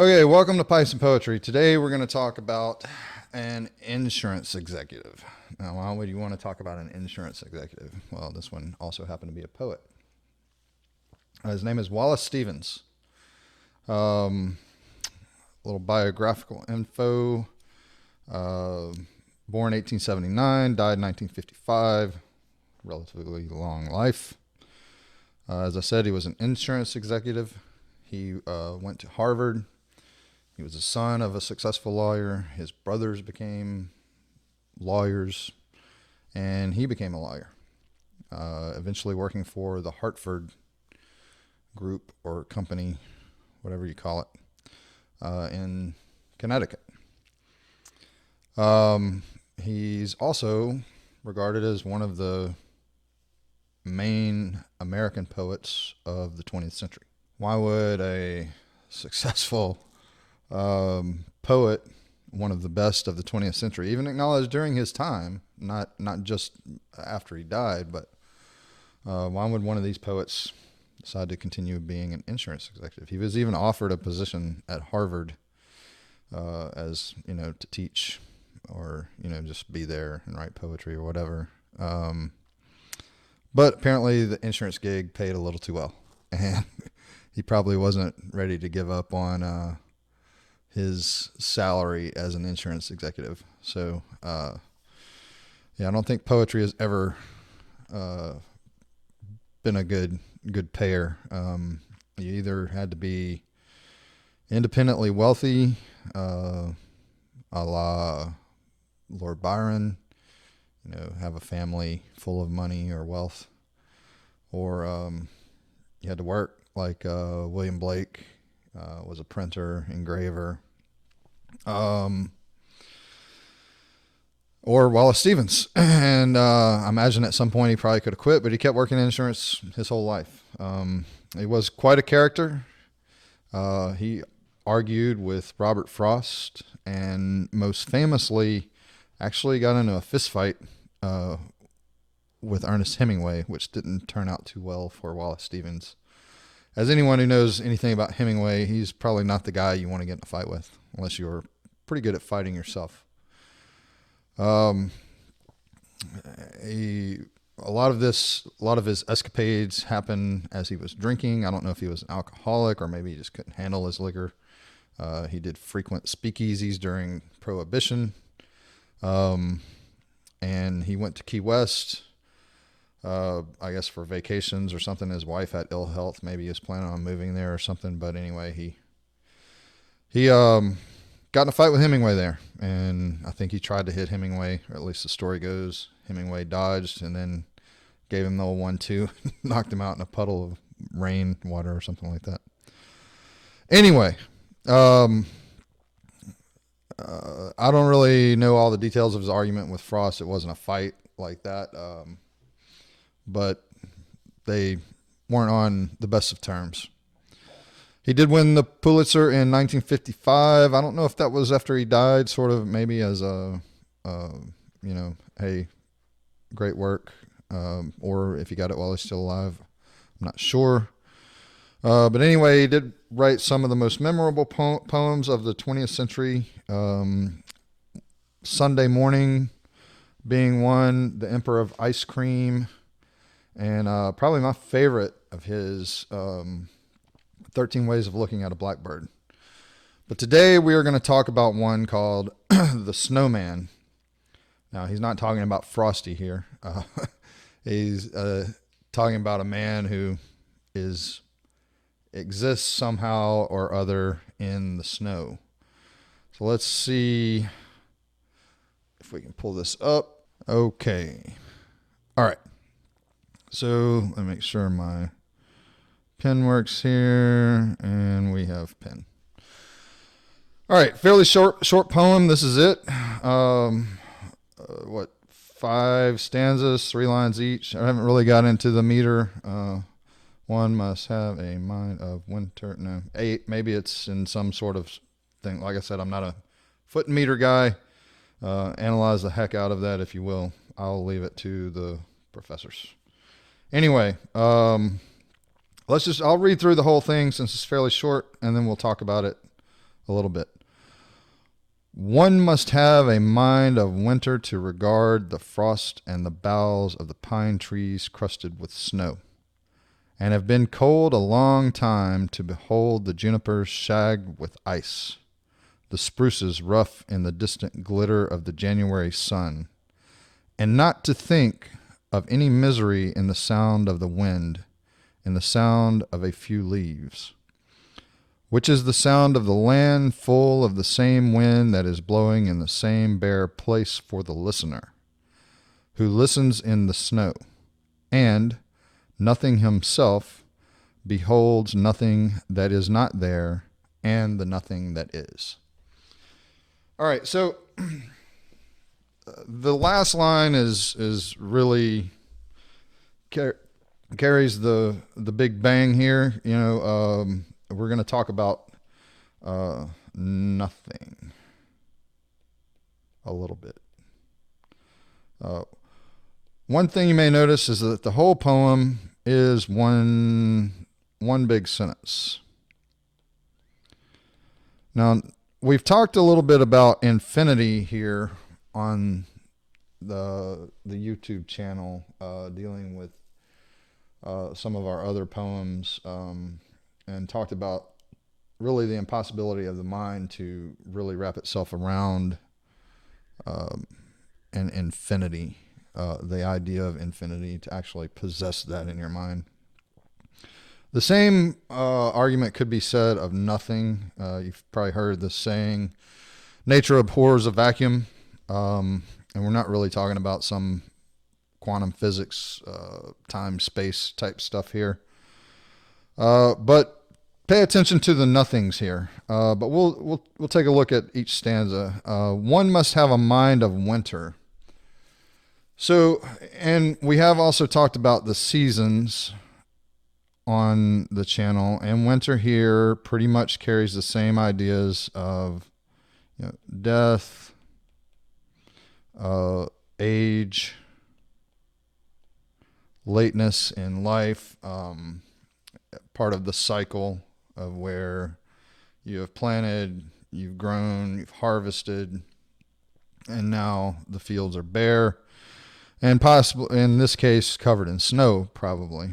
Okay, welcome to Pipes and Poetry. Today we're going to talk about an insurance executive. Now, why would you want to talk about an insurance executive? Well, this one also happened to be a poet. His name is Wallace Stevens. A little biographical info. Born 1879, died 1955. Relatively long life. As I said, he was an insurance executive. He went to Harvard. He was the son of a successful lawyer. His brothers became lawyers, and he became a lawyer, eventually working for the Hartford group or company, whatever you call it, in Connecticut. He's also regarded as one of the main American poets of the 20th century. Why would a successful poet, one of the best of the 20th century, even acknowledged during his time, not just after he died, but why would one of these poets decide to continue being an insurance executive? He was even offered a position at Harvard as, to teach or, just be there and write poetry or whatever. But apparently the insurance gig paid a little too well, and he probably wasn't ready to give up on his salary as an insurance executive. So, I don't think poetry has ever been a good payer. You either had to be independently wealthy, a la Lord Byron, have a family full of money or wealth, or you had to work like William Blake was a printer, engraver, or Wallace Stevens. And I imagine at some point he probably could have quit, but he kept working in insurance his whole life. He was quite a character. He argued with Robert Frost, and most famously actually got into a fist fight with Ernest Hemingway, which didn't turn out too well for Wallace Stevens. As anyone who knows anything about Hemingway, he's probably not the guy you want to get in a fight with, unless you're pretty good at fighting yourself. A lot of his escapades happened as he was drinking. I don't know if he was an alcoholic or maybe he just couldn't handle his liquor. He did frequent speakeasies during Prohibition. And he went to Key West, I guess for vacations or something. His wife had ill health. Maybe he was planning on moving there or something. But anyway, he got in a fight with Hemingway there. And I think he tried to hit Hemingway, or at least the story goes. Hemingway dodged and then gave him the old 1-2, knocked him out in a puddle of rain water or something like that. Anyway, I don't really know all the details of his argument with Frost. It wasn't a fight like that. But they weren't on the best of terms. He did win the Pulitzer in 1955. I don't know if that was after he died, sort of maybe as a, hey, great work, or if he got it while he's still alive. I'm not sure. But anyway, he did write some of the most memorable poems of the 20th century. Sunday Morning being one, The Emperor of Ice Cream, and probably my favorite of his, 13 Ways of Looking at a Blackbird. But today we are going to talk about one called The Snowman. Now, he's not talking about Frosty here. He's talking about a man who exists somehow or other in the snow. So let's see if we can pull this up. Okay. All right. So let me make sure my pen works here, and we have pen. All right, fairly short poem. This is it. 5 stanzas, 3 lines each. I haven't really got into the meter. One must have a mind of winter. No, 8. Maybe it's in some sort of thing. Like I said, I'm not a foot and meter guy. Analyze the heck out of that, if you will. I'll leave it to the professors. Anyway, I'll read through the whole thing since it's fairly short, and then we'll talk about it a little bit. One must have a mind of winter to regard the frost and the boughs of the pine trees crusted with snow, and have been cold a long time to behold the junipers shagged with ice, the spruces rough in the distant glitter of the January sun, and not to think of any misery in the sound of the wind, in the sound of a few leaves, which is the sound of the land full of the same wind that is blowing in the same bare place for the listener, who listens in the snow, and, nothing himself, beholds nothing that is not there, and the nothing that is. All right, so the last line is really carries the big bang here. We're going to talk about nothing a little bit. One thing you may notice is that the whole poem is one big sentence. Now, we've talked a little bit about infinity here on the YouTube channel, dealing with some of our other poems, and talked about really the impossibility of the mind to really wrap itself around an infinity, the idea of infinity, to actually possess that in your mind. The same argument could be said of nothing. You've probably heard the saying, nature abhors a vacuum, and we're not really talking about some quantum physics, time, space type stuff here. But pay attention to the nothings here. But we'll take a look at each stanza. One must have a mind of winter. So, and we have also talked about the seasons on the channel, and winter here pretty much carries the same ideas of death, age, lateness in life, part of the cycle of where you have planted, you've grown, you've harvested, and now the fields are bare, and possibly, in this case, covered in snow, probably.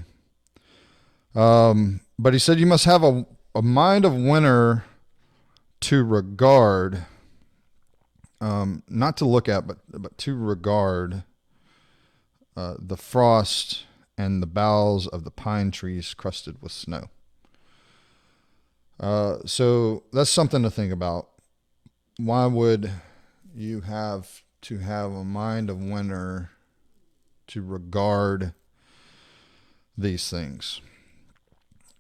But he said you must have a mind of winter to regard, not to look at, but to regard the frost and the boughs of the pine trees crusted with snow. So that's something to think about. Why would you have to have a mind of winter to regard these things?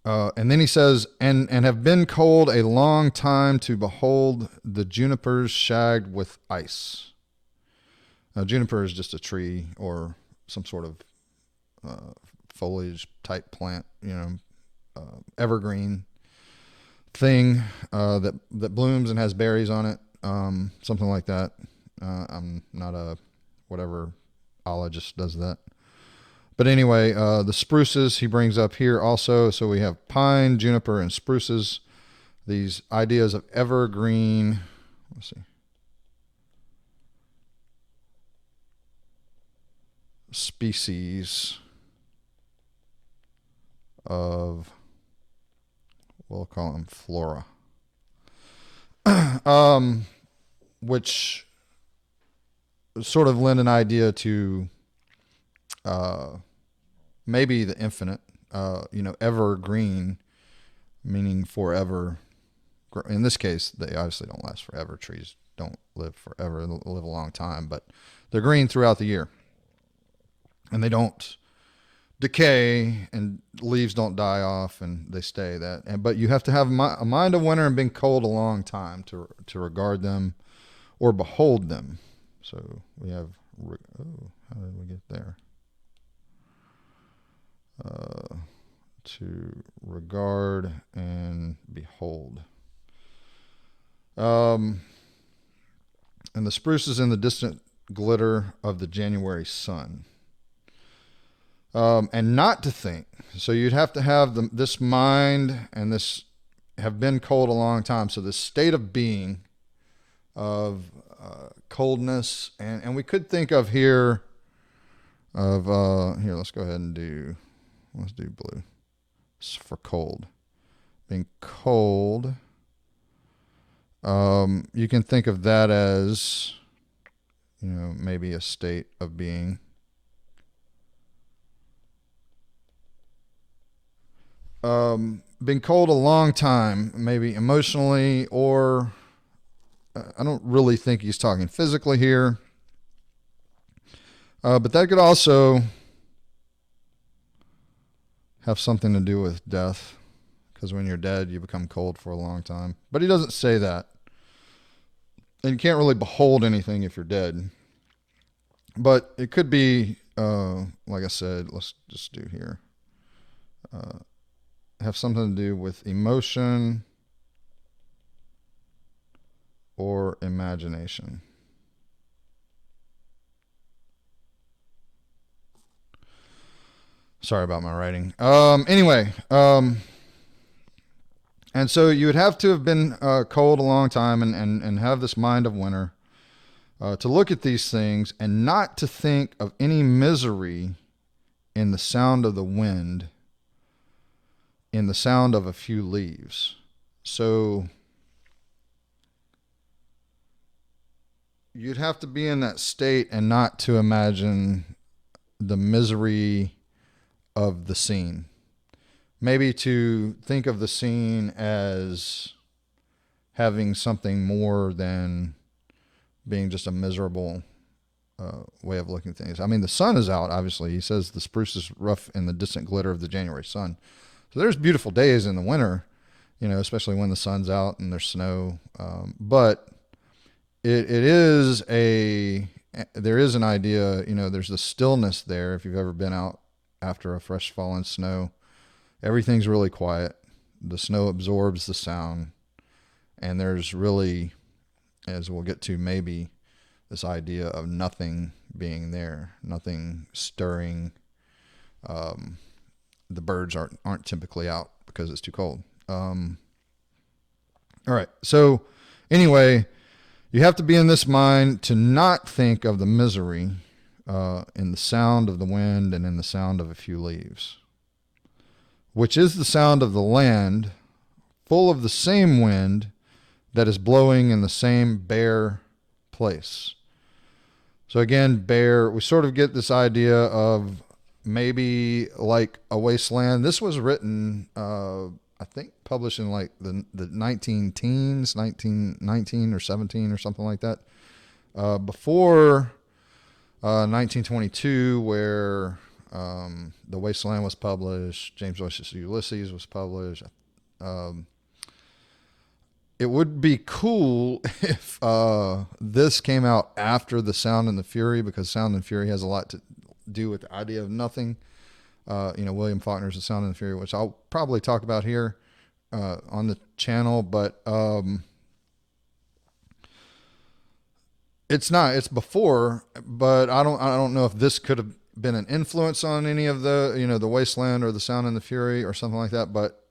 And then he says, and have been cold a long time to behold the junipers shagged with ice. Now, juniper is just a tree or some sort of foliage type plant, evergreen thing that blooms and has berries on it, something like that. I'm not a whatever ologist does that. But anyway, the spruces he brings up here also. So we have pine, juniper, and spruces. These ideas of evergreen. Let's see. Species of, we'll call them flora. Which sort of lend an idea to maybe the infinite, evergreen, meaning forever. In this case, they obviously don't last forever. Trees don't live forever, they live a long time, but they're green throughout the year. And they don't decay, and leaves don't die off, and they stay that. But you have to have a mind of winter and been cold a long time to regard them or behold them. So we have, how did we get there? To regard and behold. And the spruces in the distant glitter of the January sun. And not to think. So you'd have to have this mind and this have been cold a long time. So the state of being of coldness, and we could think of here of here. Let's go ahead and let's do blue for cold. Being cold. You can think of that as, maybe a state of being. Been cold a long time, maybe emotionally, or I don't really think he's talking physically here. But that could also have something to do with death, because when you're dead, you become cold for a long time. But he doesn't say that. And you can't really behold anything if you're dead. But it could be, like I said, let's just do here. Have something to do with emotion or imagination. Sorry about my writing. Anyway, and so you would have to have been cold a long time and have this mind of winter to look at these things and not to think of any misery in the sound of the wind, in the sound of a few leaves. So you'd have to be in that state and not to imagine the misery of the scene. Maybe to think of the scene as having something more than being just a miserable way of looking at things. I mean, the sun is out, obviously. He says the spruce is rough in the distant glitter of the January sun. So there's beautiful days in the winter, especially when the sun's out and there's snow. But there is an idea, there's the stillness there. If you've ever been out after a fresh fallen snow, everything's really quiet. The snow absorbs the sound. And there's really, as we'll get to, maybe this idea of nothing being there, nothing stirring. The birds aren't typically out because it's too cold. All right. So anyway, you have to be in this mind to not think of the misery in the sound of the wind and in the sound of a few leaves, which is the sound of the land, full of the same wind that is blowing in the same bare place. So again, bare, we sort of get this idea of maybe like a wasteland. This was written, I think published in like the 19 teens, 1919 or 17 or something like that. Before 1922, where The Wasteland was published, James Joyce's Ulysses was published. It would be cool if this came out after The Sound and the Fury, because Sound and Fury has a lot to do with the idea of nothing. William Faulkner's The Sound and the Fury, which I'll probably talk about here on the channel, but it's before, but I don't know if this could have been an influence on any of the, The Wasteland or The Sound and the Fury or something like that, but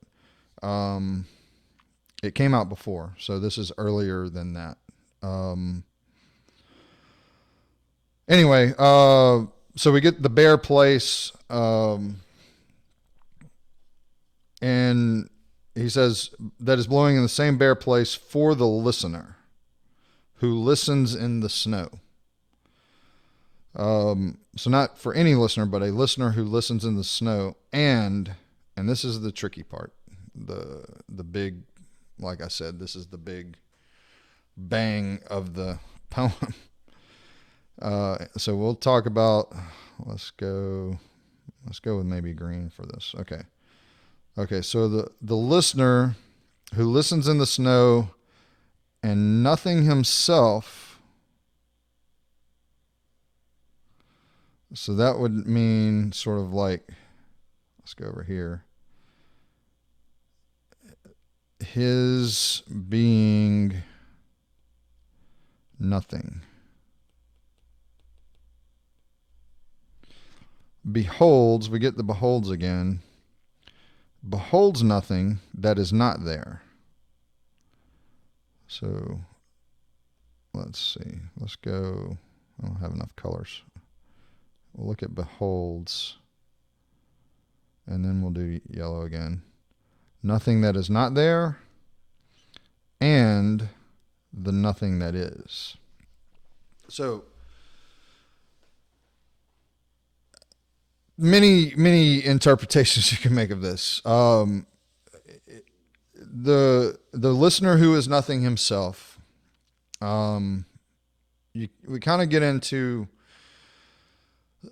it came out before, so this is earlier than that. Anyway, so we get the bare place, and he says that is blowing in the same bare place for the listener who listens in the snow. So not for any listener, but a listener who listens in the snow. And this is the tricky part, the big, like I said, this is the big bang of the poem. So we'll talk about, let's go with maybe green for this. Okay. So the listener who listens in the snow and nothing himself. So that would mean sort of like, let's go over here. His being nothing. Beholds, we get the beholds again. Beholds nothing that is not there. So let's see. Let's go. I don't have enough colors. We'll look at beholds, and then we'll do yellow again. Nothing that is not there, and the nothing that is. So many interpretations you can make of this. The listener who is nothing himself. We kind of get into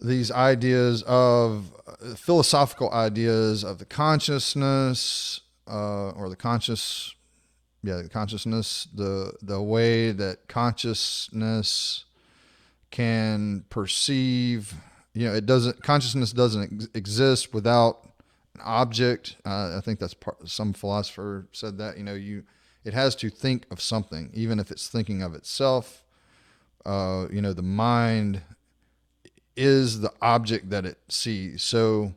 these ideas of philosophical ideas of the consciousness, or the consciousness, the way that consciousness can perceive. Consciousness doesn't exist without an object. I think that's some philosopher said that, it has to think of something, even if it's thinking of itself. The mind is the object that it sees. So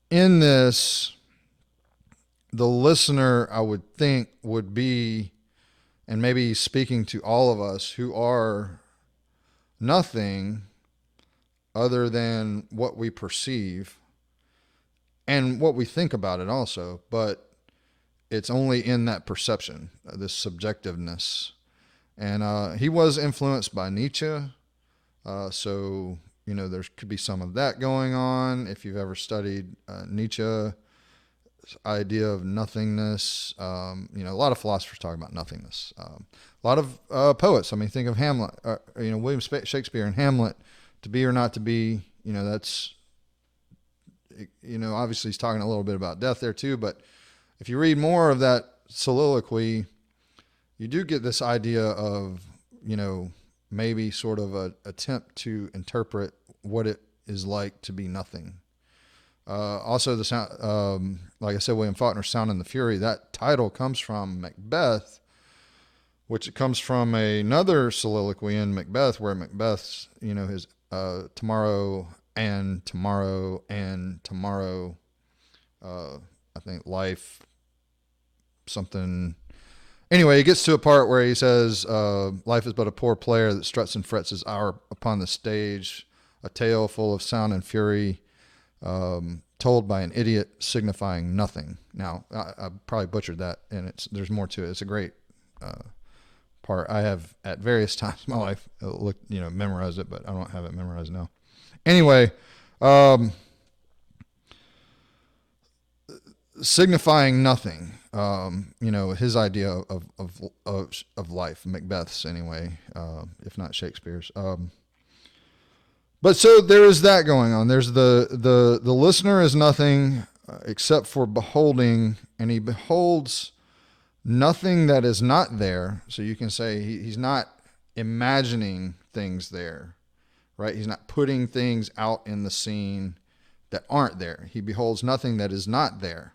in this, the listener, I would think, would be, and maybe speaking to all of us who are nothing other than what we perceive and what we think about it also, but it's only in that perception, this subjectiveness. And he was influenced by Nietzsche. So, there could be some of that going on. If you've ever studied Nietzsche's idea of nothingness, a lot of philosophers talk about nothingness. A lot of poets. Think of Hamlet, William Shakespeare in Hamlet, to be or not to be, that's, obviously he's talking a little bit about death there too. But if you read more of that soliloquy, you do get this idea of, maybe sort of a attempt to interpret what it is like to be nothing. Also the sound, like I said, William Faulkner's Sound and the Fury, that title comes from Macbeth, which comes from another soliloquy in Macbeth where Macbeth's, his tomorrow and tomorrow and tomorrow, I think life, something. Anyway, he gets to a part where he says, life is but a poor player that struts and frets his hour upon the stage, a tale full of sound and fury, told by an idiot signifying nothing. Now, I probably butchered that, and there's more to it. It's a great part. I have at various times in my life memorized it, but I don't have it memorized now. Anyway, signifying nothing. His idea of life, Macbeth's anyway, if not Shakespeare's. But so there is that going on. There's the listener is nothing except for beholding, and he beholds nothing that is not there. So you can say he's not imagining things there, right? He's not putting things out in the scene that aren't there. He beholds nothing that is not there.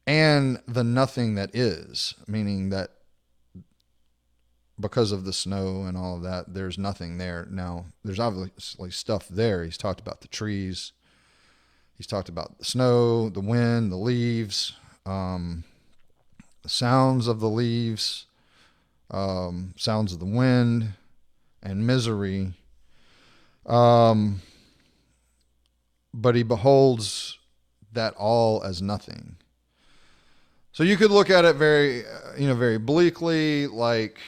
And the nothing that is, meaning that because of the snow and all of that, there's nothing there. Now, there's obviously stuff there. He's talked about the trees. He's talked about the snow, the wind, the leaves, the sounds of the leaves, sounds of the wind, and misery. But he beholds that all as nothing. So you could look at it very bleakly, like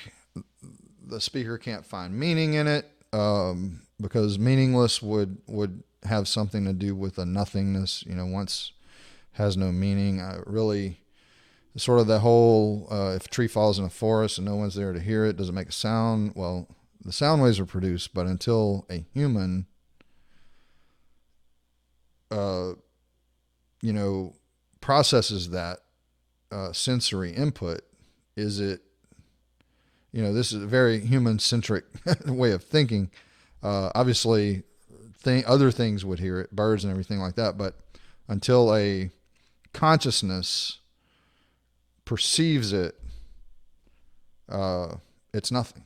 the speaker can't find meaning in it, because meaningless would have something to do with a nothingness. Once has no meaning. Really, sort of the whole, if a tree falls in a forest and no one's there to hear it, does it make a sound? Well, the sound waves are produced, but until a human, processes that sensory input, is it, this is a very human-centric way of thinking. Obviously, other things would hear it, birds and everything like that, but until a consciousness perceives it, it's nothing.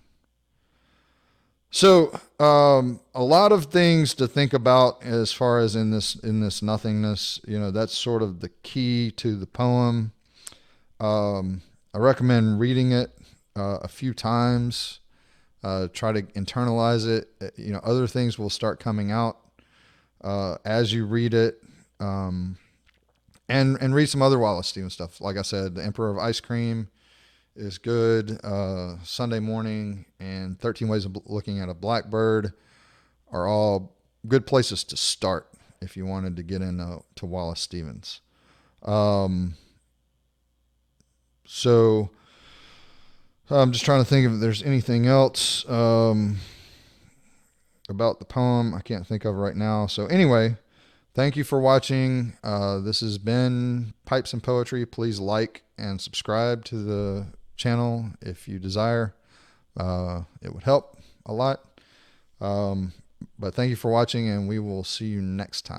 So a lot of things to think about as far as in this nothingness. That's sort of the key to the poem. I recommend reading it a few times. Try to internalize it. Other things will start coming out as you read it. And read some other Wallace Stevens stuff. Like I said, The Emperor of Ice Cream is good. Sunday Morning and 13 Ways of Looking at a Blackbird are all good places to start if you wanted to get into Wallace Stevens. So I'm just trying to think if there's anything else about the poem I can't think of right now. So anyway, thank you for watching. This has been Pipes and Poetry. Please like and subscribe to the channel if you desire. It would help a lot. But thank you for watching, and we will see you next time.